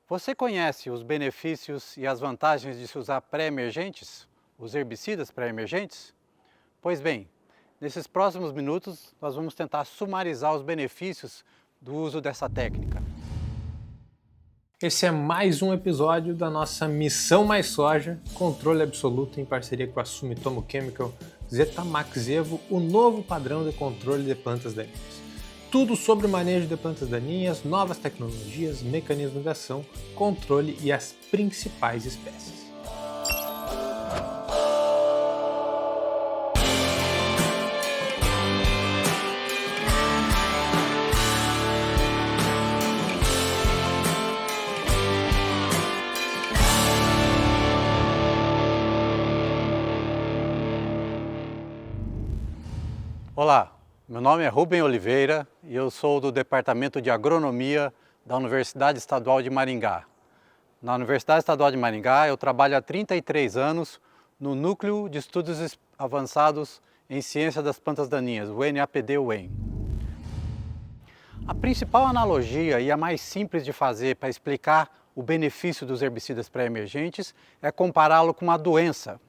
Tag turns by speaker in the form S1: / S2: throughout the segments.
S1: Você conhece os benefícios e as vantagens de se usar pré-emergentes, os herbicidas pré-emergentes? Pois bem, nesses próximos minutos nós vamos tentar sumarizar os benefícios do uso dessa técnica.
S2: Esse é mais um episódio da nossa Missão Mais Soja, controle absoluto em parceria com a Sumitomo Chemical Zetamax Evo, o novo padrão de controle de plantas daninhas. Tudo sobre o manejo de plantas daninhas, novas tecnologias, mecanismos de ação, controle e as principais espécies.
S1: Olá, meu nome é Rubem Oliveira e eu sou do Departamento de Agronomia da Universidade Estadual de Maringá. Na Universidade Estadual de Maringá eu trabalho há 33 anos no Núcleo de Estudos Avançados em Ciência das Plantas Daninhas, o NAPD-UEM. A principal analogia e a mais simples de fazer para explicar o benefício dos herbicidas pré-emergentes é compará-lo com uma doença.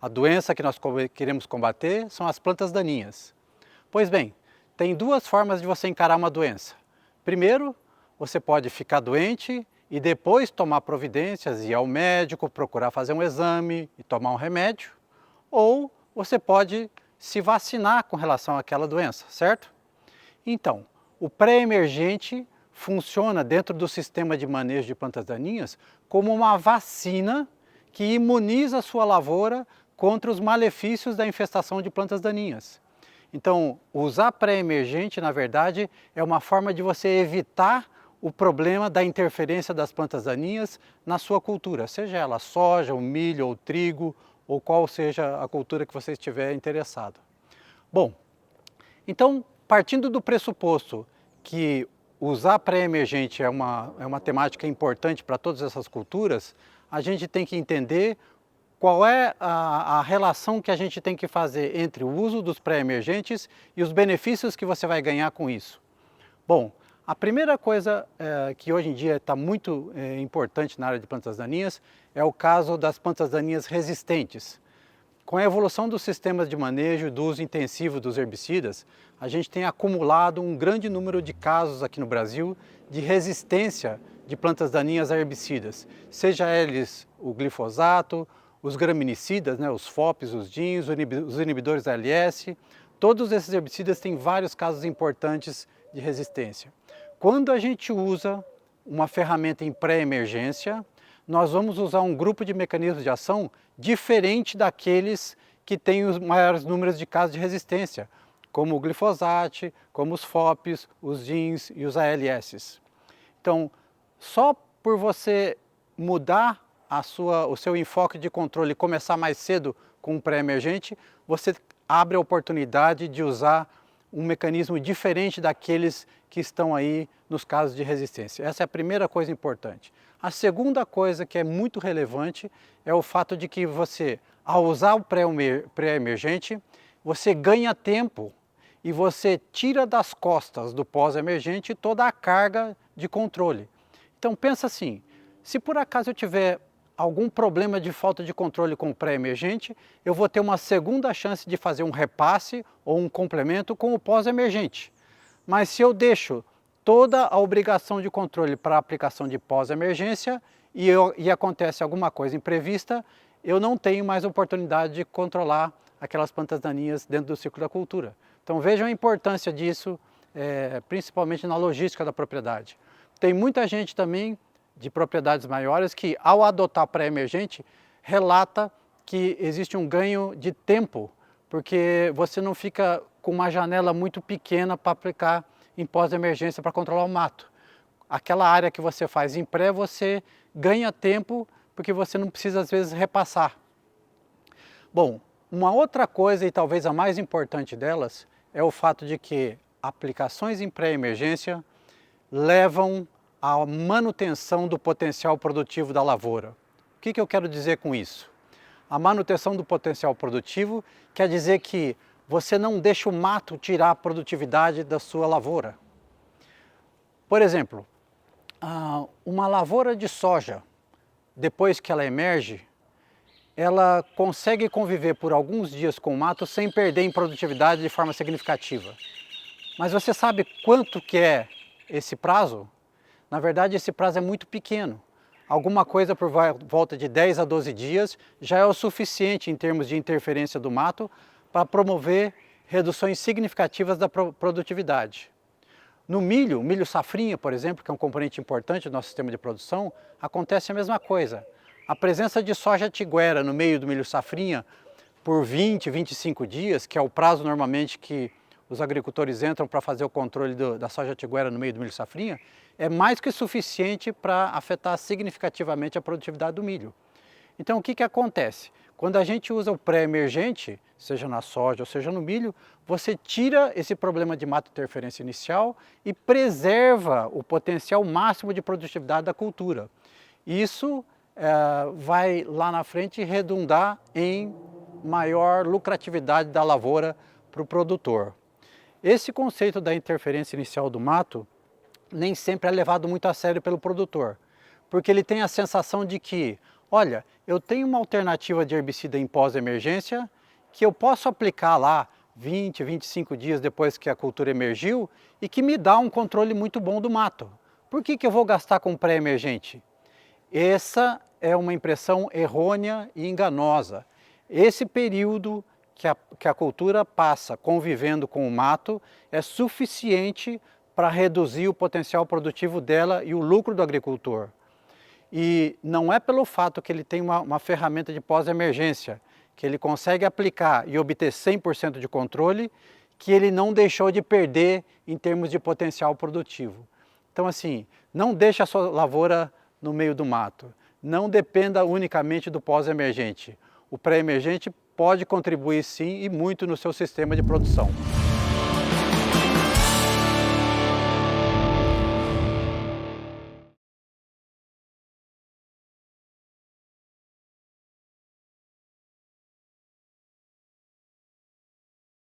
S1: A doença que nós queremos combater são as plantas daninhas. Pois bem, tem duas formas de você encarar uma doença. Primeiro, você pode ficar doente e depois tomar providências, ir ao médico, procurar fazer um exame e tomar um remédio. Ou você pode se vacinar com relação àquela doença, certo? Então, o pré-emergente funciona dentro do sistema de manejo de plantas daninhas como uma vacina que imuniza a sua lavoura contra os malefícios da infestação de plantas daninhas. Então, usar pré-emergente, na verdade, é uma forma de você evitar o problema da interferência das plantas daninhas na sua cultura, seja ela soja, ou milho, ou trigo, ou qual seja a cultura que você estiver interessado. Bom, então, partindo do pressuposto que usar pré-emergente é uma temática importante para todas essas culturas, a gente tem que entender qual é a relação que a gente tem que fazer entre o uso dos pré-emergentes e os benefícios que você vai ganhar com isso. Bom, a primeira coisa que hoje em dia está muito importante na área de plantas daninhas é o caso das plantas daninhas resistentes. Com a evolução dos sistemas de manejo e do uso intensivo dos herbicidas, a gente tem acumulado um grande número de casos aqui no Brasil de resistência de plantas daninhas a herbicidas, seja eles o glifosato, os graminicidas, os FOPs, os DINs, os inibidores ALS, todos esses herbicidas têm vários casos importantes de resistência. Quando a gente usa uma ferramenta em pré-emergência, nós vamos usar um grupo de mecanismos de ação diferente daqueles que têm os maiores números de casos de resistência, como o glifosato, como os FOPs, os DINs e os ALS. Então, só por você mudar o seu enfoque de controle e começar mais cedo com um pré-emergente, você abre a oportunidade de usar um mecanismo diferente daqueles que estão aí nos casos de resistência. Essa é a primeira coisa importante. A segunda coisa que é muito relevante é o fato de que você, ao usar o pré-emergente, você ganha tempo e você tira das costas do pós-emergente toda a carga de controle. Então pensa assim, se por acaso eu tiver algum problema de falta de controle com o pré-emergente, eu vou ter uma segunda chance de fazer um repasse ou um complemento com o pós-emergente. Mas se eu deixo toda a obrigação de controle para a aplicação de pós-emergência e acontece alguma coisa imprevista, eu não tenho mais oportunidade de controlar aquelas plantas daninhas dentro do ciclo da cultura. Então vejam a importância disso, principalmente na logística da propriedade. Tem muita gente também de propriedades maiores que, ao adotar pré-emergente, relata que existe um ganho de tempo, porque você não fica com uma janela muito pequena para aplicar em pós-emergência para controlar o mato. Aquela área que você faz em pré, você ganha tempo, porque você não precisa às vezes repassar. Bom, uma outra coisa, e talvez a mais importante delas, é o fato de que aplicações em pré-emergência levam à manutenção do potencial produtivo da lavoura. O que eu quero dizer com isso? A manutenção do potencial produtivo quer dizer que você não deixa o mato tirar a produtividade da sua lavoura. Por exemplo, Uma lavoura de soja, depois que ela emerge, ela consegue conviver por alguns dias com o mato sem perder em produtividade de forma significativa. Mas você sabe quanto que é esse prazo? Na verdade, esse prazo é muito pequeno. Alguma coisa por volta de 10 a 12 dias já é o suficiente em termos de interferência do mato para promover reduções significativas da produtividade. No milho, milho safrinha, por exemplo, que é um componente importante do nosso sistema de produção, acontece a mesma coisa. A presença de soja tiguera no meio do milho safrinha por 20, 25 dias, que é o prazo normalmente que os agricultores entram para fazer o controle da soja tiguera no meio do milho safrinha, é mais que suficiente para afetar significativamente a produtividade do milho. Então o que acontece? Quando a gente usa o pré-emergente, seja na soja ou seja no milho, você tira esse problema de mato interferência inicial e preserva o potencial máximo de produtividade da cultura. Isso vai lá na frente redundar em maior lucratividade da lavoura para o produtor. Esse conceito da interferência inicial do mato nem sempre é levado muito a sério pelo produtor, porque ele tem a sensação de que, olha, eu tenho uma alternativa de herbicida em pós-emergência que eu posso aplicar lá 20, 25 dias depois que a cultura emergiu e que me dá um controle muito bom do mato. Por que eu vou gastar com pré-emergente? Essa é uma impressão errônea e enganosa. Esse período que a cultura passa convivendo com o mato é suficiente para reduzir o potencial produtivo dela e o lucro do agricultor. E não é pelo fato que ele tem uma ferramenta de pós-emergência, que ele consegue aplicar e obter 100% de controle, que ele não deixou de perder em termos de potencial produtivo. Então assim, não deixe a sua lavoura no meio do mato. Não dependa unicamente do pós-emergente. O pré-emergente pode contribuir sim e muito no seu sistema de produção.